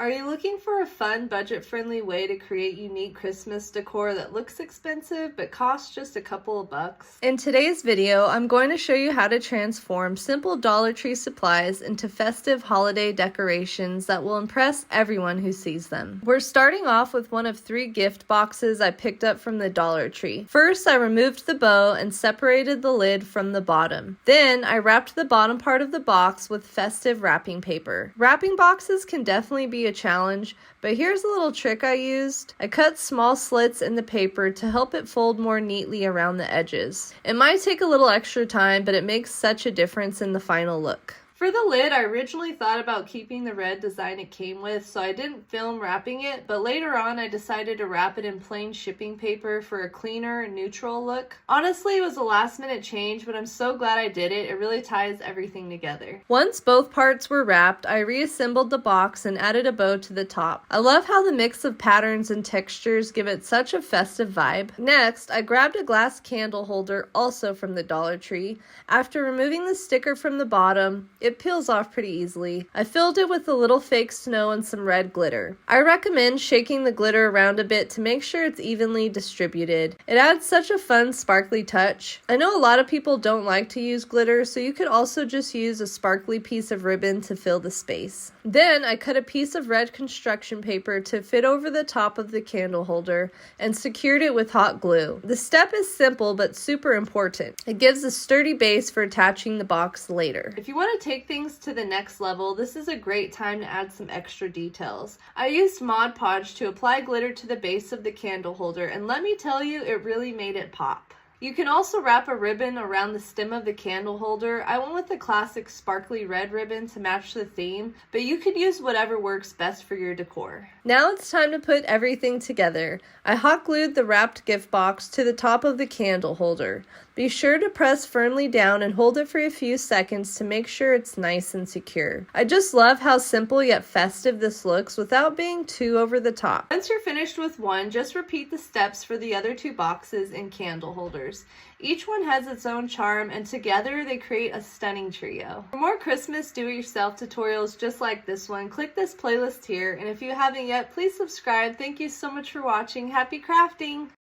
Are you looking for a fun, budget-friendly way to create unique Christmas decor that looks expensive but costs just a couple of bucks? In today's video, I'm going to show you how to transform simple Dollar Tree supplies into festive holiday decorations that will impress everyone who sees them. We're starting off with one of 3 gift boxes I picked up from the Dollar Tree. First, I removed the bow and separated the lid from the bottom. Then, I wrapped the bottom part of the box with festive wrapping paper. Wrapping boxes can definitely be a challenge, but here's a little trick I used. I cut small slits in the paper to help it fold more neatly around the edges. It might take a little extra time, but it makes such a difference in the final look. For the lid, I originally thought about keeping the red design it came with, so I didn't film wrapping it, but later on I decided to wrap it in plain shipping paper for a cleaner, neutral look. Honestly, it was a last-minute change, but I'm so glad I did it. It really ties everything together. Once both parts were wrapped, I reassembled the box and added a bow to the top. I love how the mix of patterns and textures give it such a festive vibe. Next, I grabbed a glass candle holder, also from the Dollar Tree. After removing the sticker from the bottom, it peels off pretty easily. I filled it with a little fake snow and some red glitter. I recommend shaking the glitter around a bit to make sure it's evenly distributed. It adds such a fun, sparkly touch. I know a lot of people don't like to use glitter, so you could also just use a sparkly piece of ribbon to fill the space. Then I cut a piece of red construction paper to fit over the top of the candle holder and secured it with hot glue. The step is simple but super important. It gives a sturdy base for attaching the box later. If you want to take things to the next level, this is a great time to add some extra details. I used Podge to apply glitter to the base of the candle holder, and let me tell you, it really made it pop. You can also wrap a ribbon around the stem of the candle holder. I went with the classic sparkly red ribbon to match the theme, but you could use whatever works best for your decor. Now it's time to put everything together. I hot glued the wrapped gift box to the top of the candle holder. Be sure to press firmly down and hold it for a few seconds to make sure it's nice and secure. I just love how simple yet festive this looks without being too over the top. Once you're finished with one, just repeat the steps for the other 2 boxes and candle holders. Each one has its own charm, and together they create a stunning trio. For more Christmas do-it-yourself tutorials just like this one, click this playlist here, and if you haven't yet, please subscribe. Thank you so much for watching. Happy crafting!